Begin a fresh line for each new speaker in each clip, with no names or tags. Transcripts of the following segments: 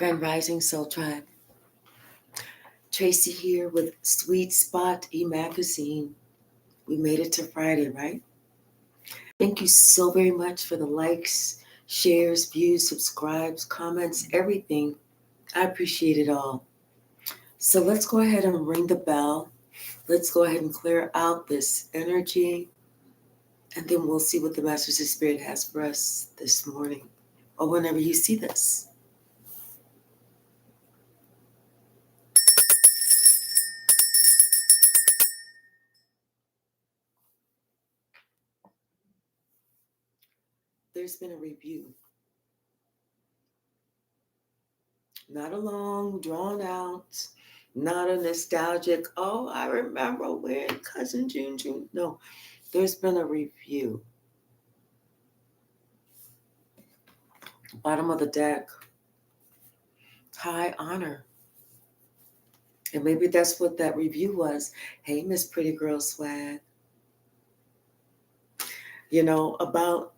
Grand Rising Soul Tribe. Tracy here with Sweet Spot e-magazine. We made it to Friday, right? Thank you so very much for the likes, shares, views, subscribes, comments, everything. I appreciate it all. So let's go ahead and ring the bell. Let's go ahead and clear out this energy. And then we'll see what the Masters of Spirit has for us this morning or whenever you see this. There's been a review. Not a long, drawn out, not a nostalgic, oh, I remember when Cousin June. No, there's been a review. Bottom of the deck, high honor. And maybe that's what that review was. Hey, Miss Pretty Girl Swag. You know, about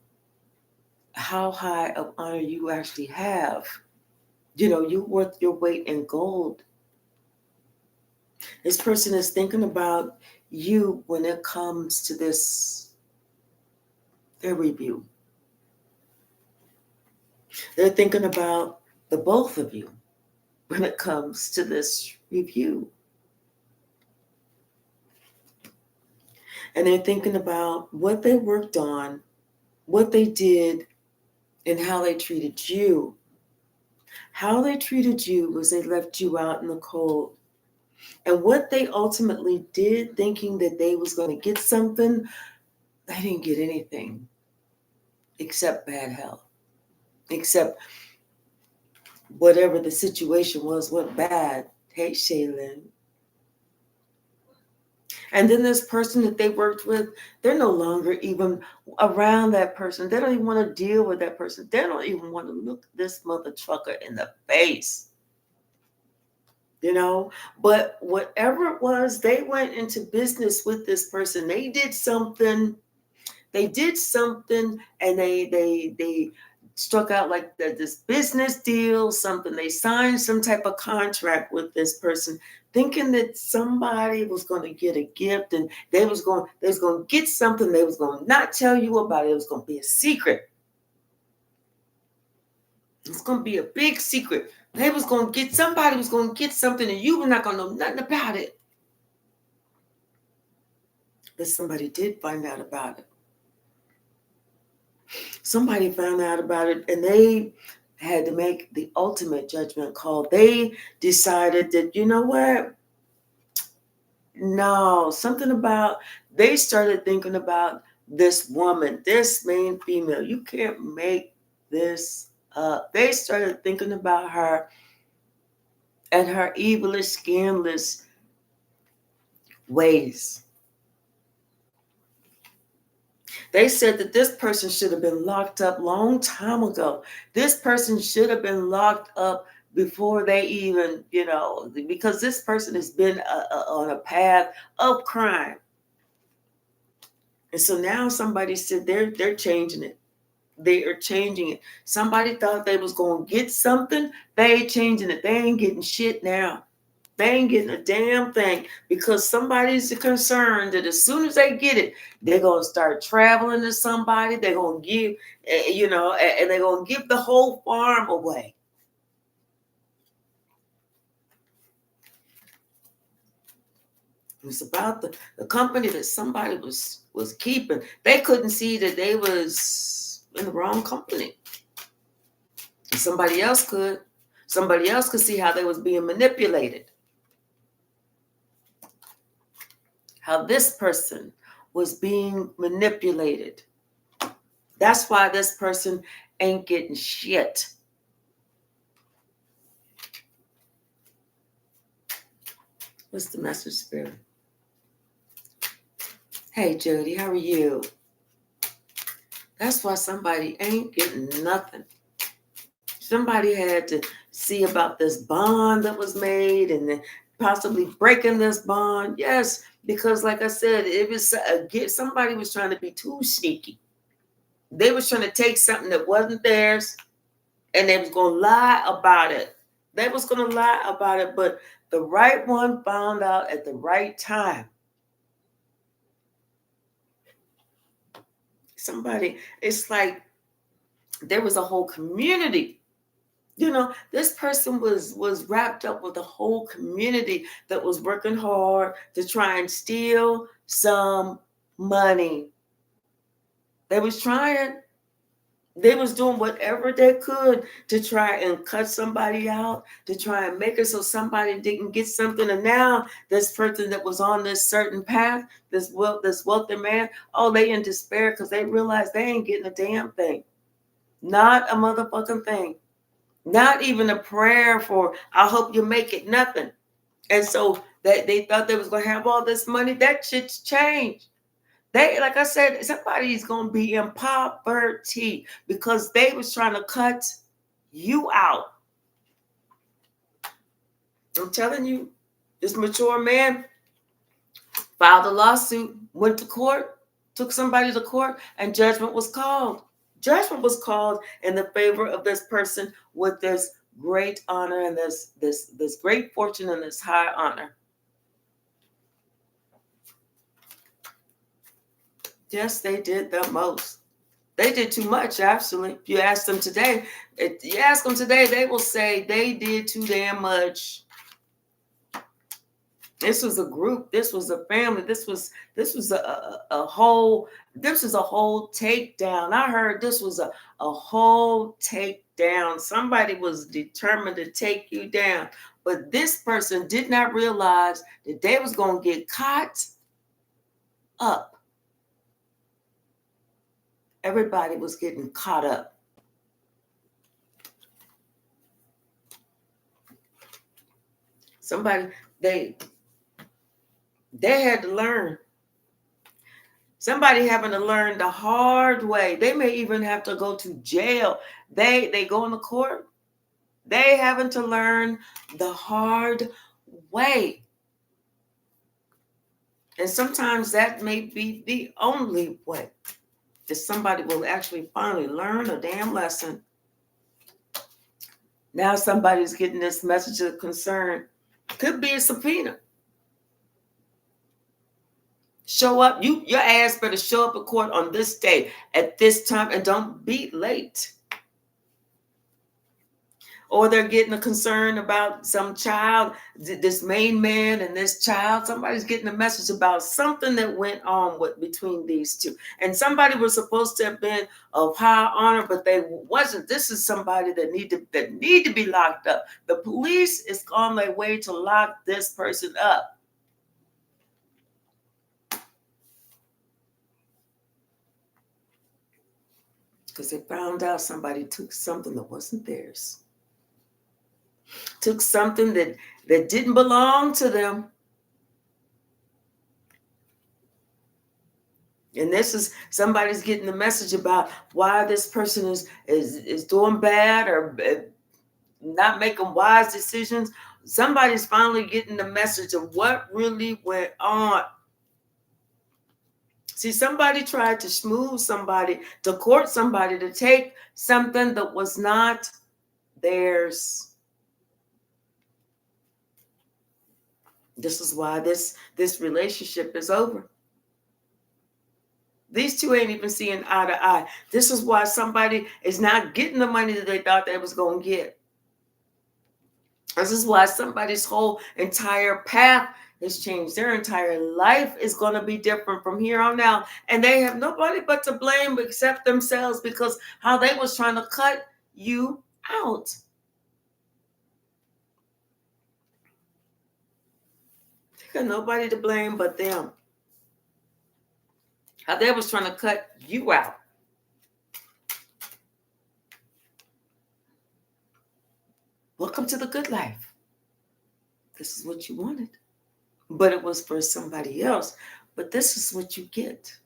how high of honor you actually have. You know, you're worth your weight in gold. This person is thinking about you when it comes to their review. They're thinking about the both of you when it comes to this review. And they're thinking about what they worked on, what they did, and how they treated you. How they treated you was they left you out in the cold. And what they ultimately did, thinking that they was going to get something, they didn't get anything except bad health. Except whatever the situation was went bad. Hey, Shaylin. And then this person that they worked with, they're no longer even around that person. They don't even want to deal with that person. They don't even want to look this mother trucker in the face. You know, but whatever it was, they went into business with this person. They did something, and they struck out like this business deal, something. They signed some type of contract with this person, thinking that somebody was going to get a gift and they was going to get something. They was going to not tell you about it. It was going to be a secret. It's going to be a big secret. Somebody was going to get something and you were not going to know nothing about it. But somebody did find out about it. Somebody found out about it and they had to make the ultimate judgment call. They decided that, you know what? No, they started thinking about this woman, this main female. You can't make this up. They started thinking about her and her evilish, scandalous ways. They said that this person should have been locked up long time ago. This person should have been locked up before they even, because this person has been on a path of crime. And so now somebody said they're changing it. They are changing it. Somebody thought they was going to get something. They ain't changing it. They ain't getting shit now. They ain't getting a damn thing because somebody's concerned that as soon as they get it, they're going to start traveling to somebody. They're going to give, and they're going to give the whole farm away. It's about the company that somebody was keeping. They couldn't see that they was in the wrong company. Somebody else could. Somebody else could see how they was being manipulated. How this person was being manipulated. That's why this person ain't getting shit. What's the message, Spirit? Hey, Jody, how are you? That's why somebody ain't getting nothing. Somebody had to see about this bond that was made and then possibly breaking this bond. Yes, because like I said, it was somebody was trying to be too sneaky. They was trying to take something that wasn't theirs and they was going to lie about it. They was going to lie about it, but the right one found out at the right time. Somebody, it's like there was a whole community. This person was wrapped up with a whole community that was working hard to try and steal some money. They was trying. They was doing whatever they could to try and cut somebody out, to try and make it so somebody didn't get something. And now this person that was on this certain path, this wealthy man, oh, they in despair because they realize they ain't getting a damn thing. Not a motherfucking thing. Not even a prayer for, I hope you make it, nothing. And so they thought they was going to have all this money. That shit's changed. They, like I said, somebody's going to be in poverty because they was trying to cut you out. I'm telling you, this mature man filed a lawsuit, went to court, took somebody to court, and judgment was called. Judgment was called in the favor of this person with this great honor and this great fortune and this high honor. Yes, they did the most. They did too much, actually. If you ask them today, they will say they did too damn much. This was a group. This was a family. This was a whole takedown. I heard this was a whole takedown. Somebody was determined to take you down. But this person did not realize that they was going to get caught up. Everybody was getting caught up. Somebody, they had to learn. Somebody having to learn the hard way. They may even have to go to jail. They go in the court. They having to learn the hard way. And sometimes that may be the only way that somebody will actually finally learn a damn lesson. Now somebody's getting this message of concern. Could be a subpoena. Show up. Your ass better show up at court on this day at this time and don't be late. Or they're getting a concern about some child, this main man and this child. Somebody's getting a message about something that went on between these two. And somebody was supposed to have been of high honor, but they wasn't. This is somebody that need to be locked up. The police is on their way to lock this person up. Because they found out somebody took something that wasn't theirs. Took something that didn't belong to them. And this is somebody's getting the message about why this person is doing bad or not making wise decisions. Somebody's finally getting the message of what really went on. See, somebody tried to smooth somebody, to court somebody, to take something that was not theirs. This is why this relationship is over. These two ain't even seeing eye to eye. This is why somebody is not getting the money that they thought they was going to get. This is why somebody's whole entire path has changed. Their entire life is going to be different from here on out. And they have nobody but to blame except themselves because how they was trying to cut you out. They got nobody to blame but them. How they was trying to cut you out. Welcome to the good life. This is what you wanted. But it was for somebody else. But this is what you get.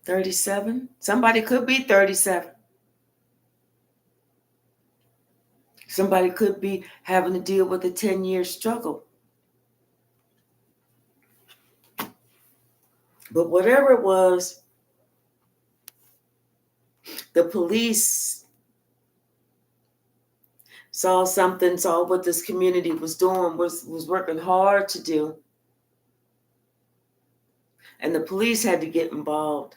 37. Somebody could be 37. Somebody could be having to deal with a 10-year struggle. But whatever it was, the police saw what this community was doing, was working hard to do. And the police had to get involved.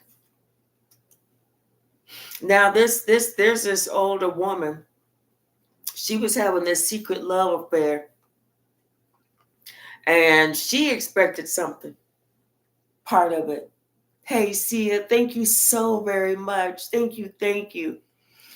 Now there's this older woman. She was having this secret love affair. And she expected something, part of it. Hey, Sia, thank you so very much. Thank you, thank you.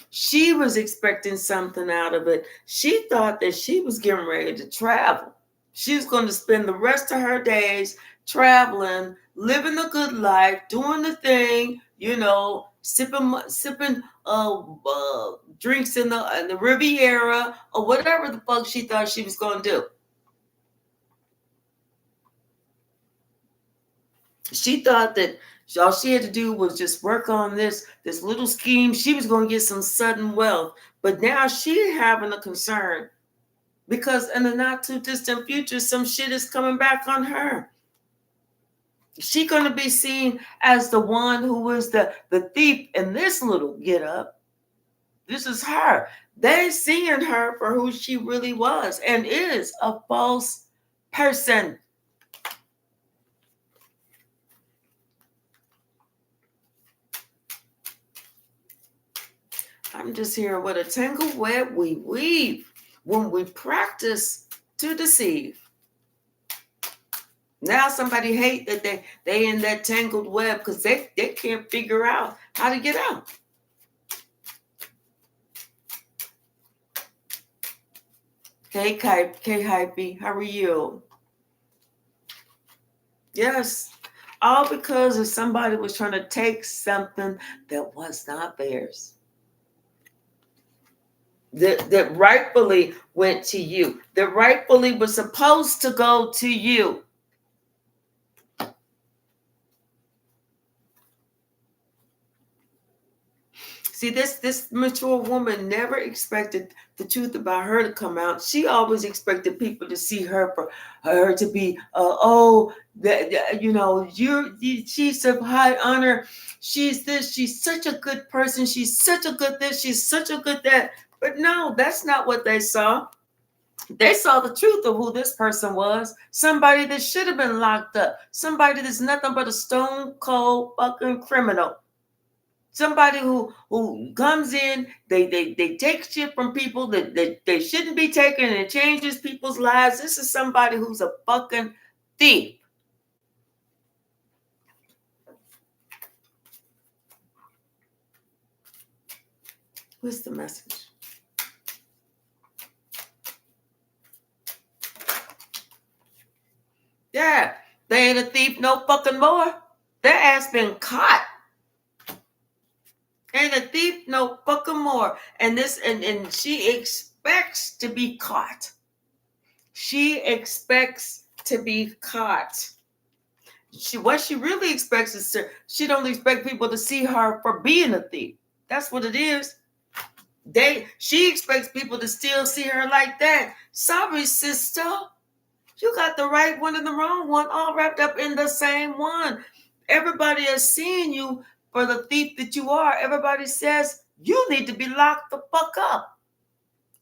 She was expecting something out of it. She thought that she was getting ready to travel. She was going to spend the rest of her days traveling, living a good life, doing the thing, sipping drinks in the Riviera or whatever the fuck she thought she was going to do. She thought that all she had to do was just work on this little scheme. She was going to get some sudden wealth. But now she's having a concern because in the not too distant future, some shit is coming back on her. She's going to be seen as the one who was the thief in this little get up. This is her. They seeing her for who she really was and is, a false person. I'm just hearing what a tangled web we weave when we practice to deceive. Now somebody hate that they in that tangled web because they can't figure out how to get out. Hey, Hypey, how are you? Yes, all because of somebody was trying to take something that was not theirs. That rightfully went to you. That rightfully was supposed to go to you. See, this mature woman never expected the truth about her to come out. She always expected people to see her for her to be, she's of high honor. She's this. She's such a good person. She's such a good this. She's such a good that. But no, that's not what they saw. They saw the truth of who this person was. Somebody that should have been locked up. Somebody that's nothing but a stone cold fucking criminal. Somebody who comes in, they take shit from people that they shouldn't be taking, and it changes people's lives. This is somebody who's a fucking thief. What's the message? Yeah, they ain't a thief no fucking more. Their ass been caught. Ain't a thief no fucking more. And she expects to be caught. She expects to be caught. What she really expects is she don't expect people to see her for being a thief. That's what it is. She expects people to still see her like that. Sorry, sister. You got the right one and the wrong one all wrapped up in the same one. Everybody is seeing you for the thief that you are. Everybody says you need to be locked the fuck up.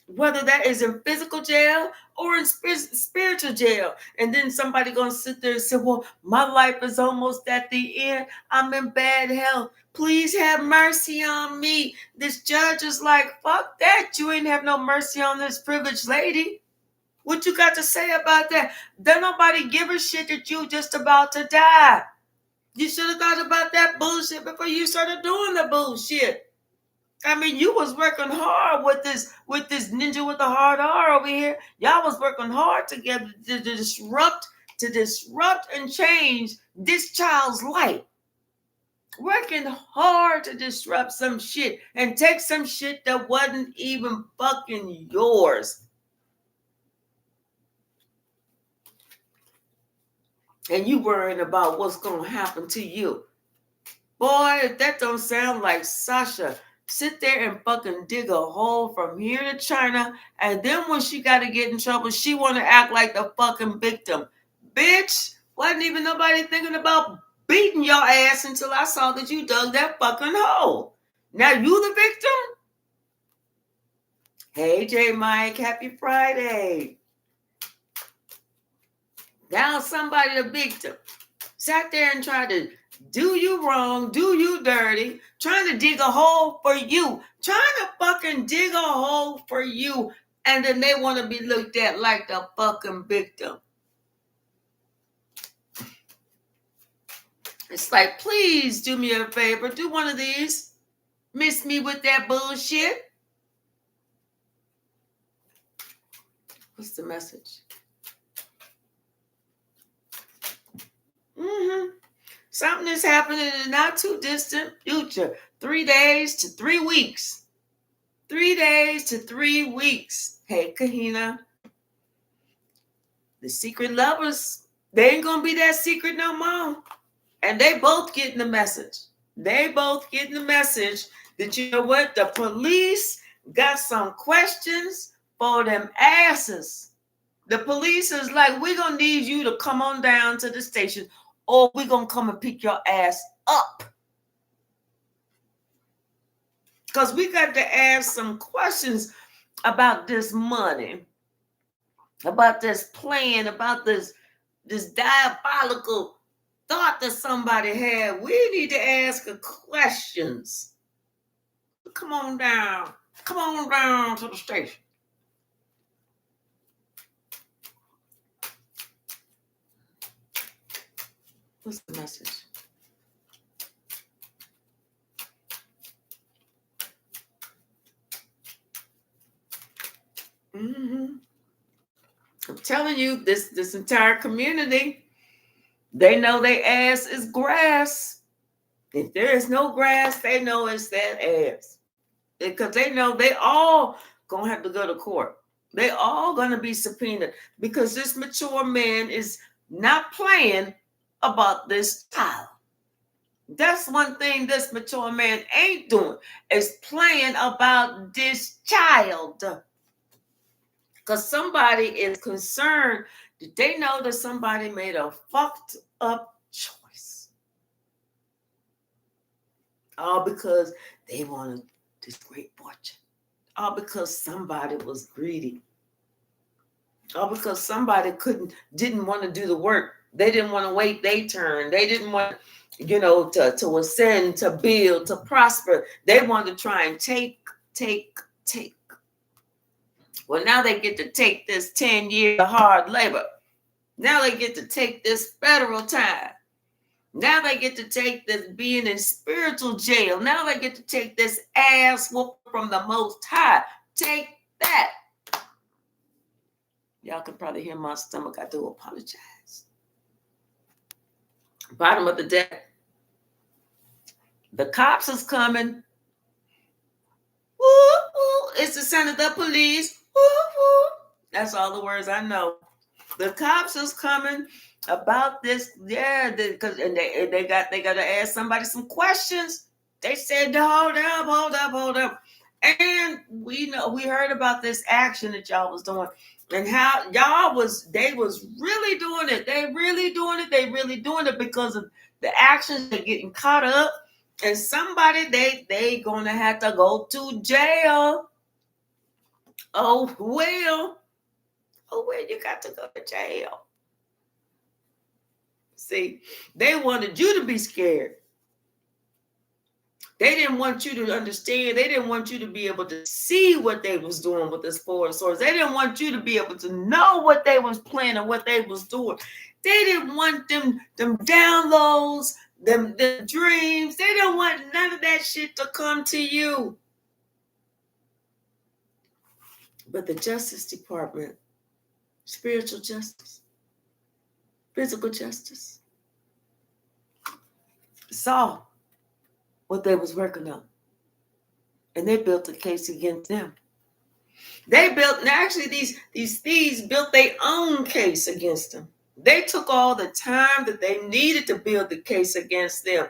Whether that is in physical jail or in spiritual jail. And then somebody going to sit there and say, well, my life is almost at the end. I'm in bad health. Please have mercy on me. This judge is like, fuck that. You ain't have no mercy on this privileged lady. What you got to say about that? Don't nobody give a shit that you just about to die. You should have thought about that bullshit before you started doing the bullshit. I mean, you was working hard with this ninja with the hard R over here. Y'all was working hard together to disrupt and change this child's life. Working hard to disrupt some shit and take some shit that wasn't even fucking yours. And you worrying about what's going to happen to you. Boy, if that don't sound like Sasha, sit there and fucking dig a hole from here to China, and then when she got to get in trouble, she want to act like the fucking victim. Bitch, wasn't even nobody thinking about beating your ass until I saw that you dug that fucking hole. Now you the victim? Hey, J. Mike, happy Friday. Now somebody, the victim, sat there and tried to do you wrong, do you dirty, trying to dig a hole for you, trying to fucking dig a hole for you, and then they want to be looked at like the fucking victim. It's like, please do me a favor, do one of these. Miss me with that bullshit. What's the message? Something is happening in the not too distant future. 3 days to 3 weeks. 3 days to 3 weeks. Hey, Kahina. The secret lovers, they ain't gonna be that secret no more. And they both getting the message. They both getting the message that, you know what, the police got some questions for them asses. The police is like, we're gonna need you to come on down to the station, or we're gonna come and pick your ass up. Because we got to ask some questions about this money, about this plan, about this diabolical thought that somebody had. We need to ask questions. Come on down. Come on down to the station. What's the message? I'm telling you, this entire community, they know their ass is grass. If there is no grass, they know it's that ass. Because they know they all gonna have to go to court. They all gonna be subpoenaed because this mature man is not playing about this child. That's one thing this mature man ain't doing, is playing about this child. Because somebody is concerned that they know that somebody made a fucked up choice. All because they wanted this great fortune. All because somebody was greedy. All because somebody didn't want to do the work. They didn't want to wait their turn. They didn't want, to ascend, to build, to prosper. They wanted to try and take. Well, now they get to take this 10 years of hard labor. Now they get to take this federal time. Now they get to take this being in spiritual jail. Now they get to take this ass whoop from the Most High. Take that. Y'all can probably hear my stomach. I do apologize. Bottom of the deck. The cops is coming. Woo, woo. It's the sound of the police. Woo, woo. That's all the words I know. The cops is coming about this. Yeah, because they got to ask somebody some questions. They said, hold up. And we heard about this action that y'all was doing, and how they was really doing it. They really doing it because of the actions. They're getting caught up, and somebody they gonna have to go to jail. Oh well, you got to go to jail. See, they wanted you to be scared. They didn't want you to understand. They didn't want you to be able to see what they was doing with this four of swords. They didn't want you to be able to know what they was planning, what they was doing. They didn't want them downloads, them dreams. They didn't want none of that shit to come to you. But the Justice Department, spiritual justice, physical justice, saw what they was working on, and they built a case against them. These thieves built their own case against them. They took all the time that they needed to build the case against them.